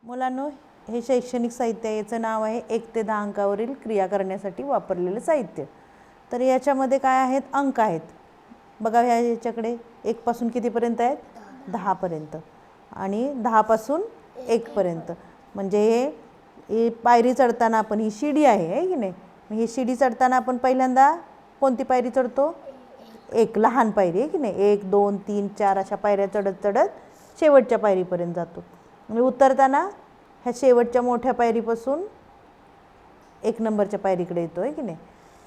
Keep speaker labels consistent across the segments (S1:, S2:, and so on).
S1: मुलांनो, हे शैक्षणिक साहित्य आहे. याचं नाव आहे 1 ते 10 अंकावरील क्रिया करण्यासाठी वापरलेलं साहित्य. तर याच्यामध्ये काय आहेत? अंक आहेत. बघा याच्याकडे 1 पासून कितीपर्यंत आहेत? 10 पर्यंत. आणि 10 पासून 1 पर्यंत. म्हणजे हे पायरी चढताना आपण ही शिडी आहे की नाही? ही शिडी चढताना आपण पहिल्यांदा कोणती पायरी चढतो? एक लहान पायरी आहे की नाही? 1 2 3 4 अशा पायऱ्या चढत चढत शेवटच्या पायरीपर्यंत जातो. आणि उतरताना ह्या शेवटच्या मोठ्या पायरीपासून 1 नंबरच्या पायरीकडे येतो आहे की नाही?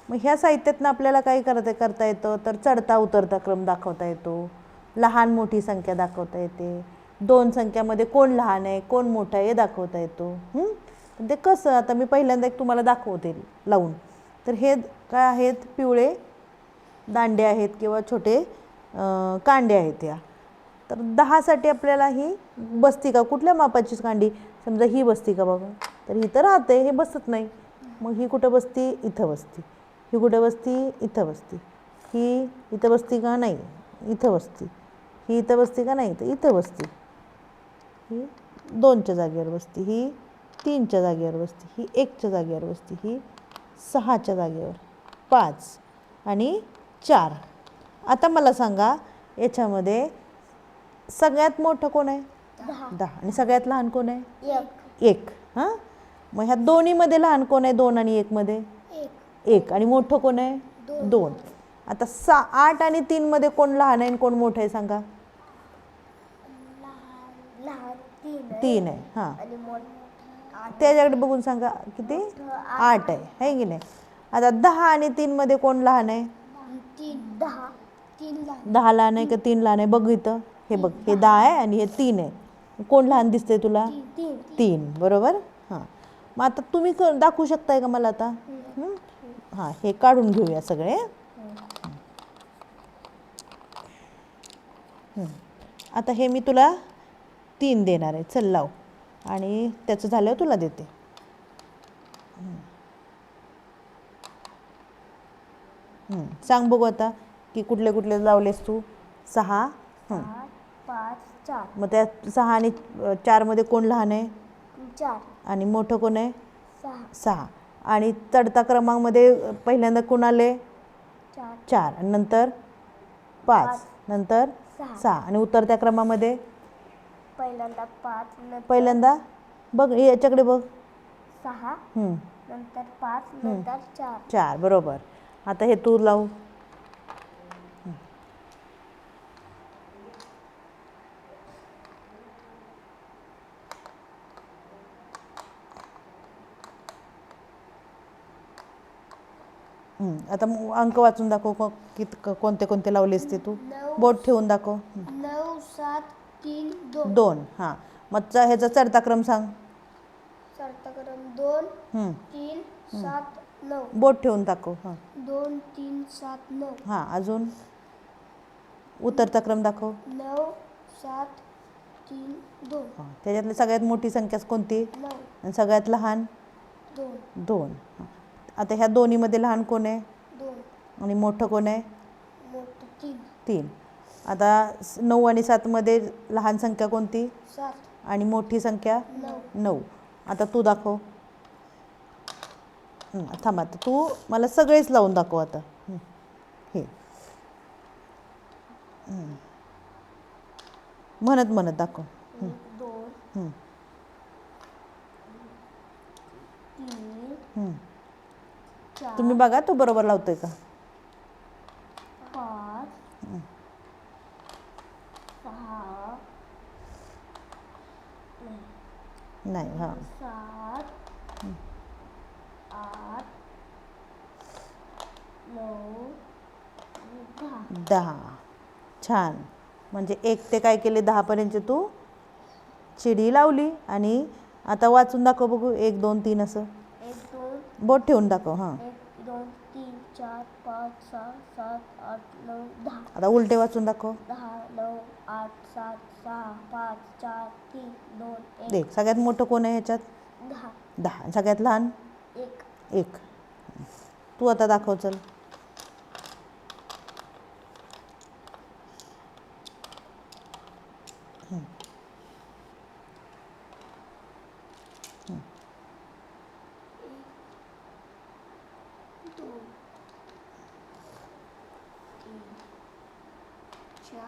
S1: मग ह्या साहित्यातनं आपल्याला काय करता येतं? तर चढता उतरता क्रम दाखवता येतो, लहान मोठी संख्या दाखवता येते, 2 संख्यामध्ये कोण लहान आहे कोण मोठा आहे हे दाखवता येतो. ते कसं? आता मी पहिल्यांदा एक तुम्हाला दाखवते लावून. तर हे काय आहेत? पिवळे दांडे आहेत किंवा छोटे कांडे आहेत. या तर 10 साठी आपल्याला ही बसती का? कुठल्या मापाची कांडी? समजा ही बसती का बघा? तर ही तर राहते, हे बसत नाही. मग ही कुठं बसती? इथं बसती. ही कुठं बसती? इथं बसती. ही इथं बसती का? नाही, इथं बसती. ही इथं बसती का? नाही, तर इथं बसती. ही 2च्या जागेवर बसती, ही 3च्या जागेवर बसती, ही 1च्या जागेवर बसती, ही 6च्या जागेवर, 5 आणि 4. आता मला सांगा याच्यामध्ये सगळ्यात मोठं कोण आहे? 10. आणि सगळ्यात लहान कोण आहे? 1. हां, मग ह्या दोन्हीमध्ये लहान कोण आहे? 2 आणि 1 मध्ये? 1. आणि मोठं कोण आहे? 2. आता 8 आणि 3 मध्ये कोण लहान आहे आणि कोण मोठं आहे सांगा? 3 आहे. हां, त्याच्याकडे बघून सांगा किती? 8 आहे की नाही? आता 10 आणि 3 मध्ये कोण लहान आहे? 10 लहान आहे का 3 लहान आहे? बघ इथं, हे बघ, हे 10 आहे आणि हे 3 आहे. कोण लहान दिसते तुला? 3. बरोबर. हां, मग आता तुम्ही दाखवू शकताय का मला आता? हां, हे काढून घेऊया सगळे. आता हे मी तुला 3 देणार आहे. चल लाव, आणि त्याचं झाल्यावर तुला देते. सांग बघू आता की कुठले कुठले लावलेस तू? 6,
S2: 5, 4.
S1: मग त्या 6 आणि 4 मध्ये कोण लहान आहे?
S2: 4.
S1: आणि मोठं कोण आहे?
S2: 6.
S1: आणि चढता क्रमांकामध्ये पहिल्यांदा कोण आले? 4. आणि नंतर 5, नंतर 6. आणि उतरत्या क्रमामध्ये
S2: पहिल्यांदा 5,
S1: पहिल्यांदा बघ याच्याकडे बघ,
S2: 6, नंतर 5, नंतर 4.
S1: 4. बरोबर. आता हे तू लाव. आता अंक वाचून दाखव, कोणते कोणते लावलेस ते तू. बोट ठेवून दाखव.
S2: 9, 7, 3, 2.
S1: 2. हां, मग ह्याचा चढता क्रम सांग.
S2: चढता क्रम 2, 3, 7, 9.
S1: बोट ठेवून दाखव. हां,
S2: 2, 3, 7, 9.
S1: हां, अजून उतरता क्रम दाखव.
S2: 9, 7, 3, 2.
S1: हां, त्याच्यातली सगळ्यात मोठी संख्या कोणती?
S2: 9.
S1: आणि सगळ्यात लहान?
S2: 2.
S1: 2. आता ह्या दोन्हीमध्ये लहान कोण आहे?
S2: 2.
S1: आणि मोठं कोण आहे?
S2: मोठं 3.
S1: 3. आता 9 आणि 7 मध्ये लहान संख्या कोणती?
S2: 7.
S1: आणि मोठी संख्या?
S2: 9.
S1: 9. आता तू दाखव. थांबा, आता तू मला सगळेच लावून दाखव आता. हे म्हणत म्हणत दाखव.
S2: 2, 3, 4,
S1: तुम्ही बघा तो बरोबर लावतोय का?
S2: 5, 6,
S1: नाही. हां,
S2: 7, 8, 9,
S1: 10. छान. म्हणजे 1 ते काय केले? 10 पर्यंत तू शिडी लावली. आणि आता वाचून दाखव बघू. 1 2 3 असं
S2: 1, 2,
S1: बोट ठेवून दाखव. हां,
S2: 1, 2, 3, 4, 5, 6, 7, 8, 9, 10.
S1: आता उलटे वाचून दाखव.
S2: 10, 9, 8, 7, 6, 5, 4, 3, 2, 1.
S1: देख, सगळ्यात मोठं कोण आहे ह्याच्यात?
S2: 10.
S1: 10. सगळ्यात लहान?
S2: 1.
S1: 1. तू आता दाखव. चल.
S2: 4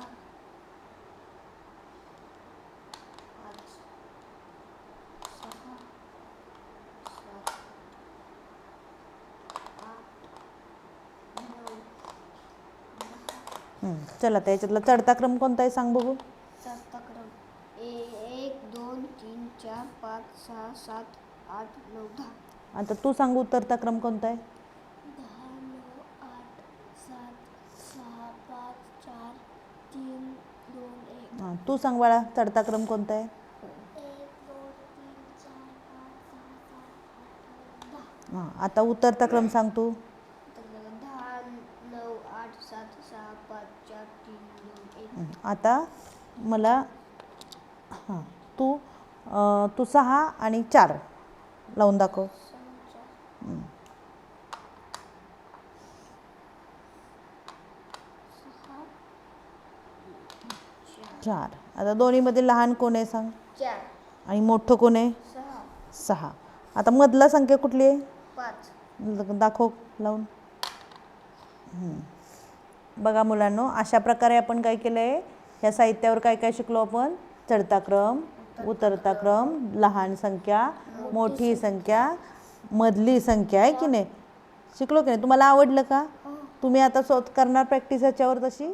S2: 5 6 7 8 9
S1: चला आता याच्यातला चढता क्रम कोणता आहे सांग बघू.
S2: चौथा क्रम 1 2 3 4 5 6 7 8 9 10.
S1: आता तू सांग उतरता क्रम कोणता आहे.
S2: 10 9 8 7 6 5 4 3 2 1.
S1: हां तू सांग बाळा चढता क्रम कोणता आहे.
S2: 1 2 3 4 5 6 7 8 9 10.
S1: हां आता उतरता क्रम सांग तू.
S2: 10 9 8 7 6 5 4 3 2 1.
S1: आता मला हां तू 6 आणि 4 लावून दाखव. 4. आता दोन्हीमध्ये लहान कोण आहे सांग
S2: 4
S1: आणि मोठं कोण आहे
S2: 6
S1: 6. आता मधला संख्या कुठली आहे
S2: 5.
S1: दाखव लावून. बघा मुलांनो अशा प्रकारे आपण काय केलं आहे ह्या साहित्यावर काय काय शिकलो आपण. चढता क्रम, उतरता क्रम, लहान संख्या, मोठी संख्या, मधली संख्या आहे की नाही शिकलो की नाही. तुम्हाला आवडलं का. तुम्ही आता करणार प्रॅक्टिस ह्याच्यावर तशी.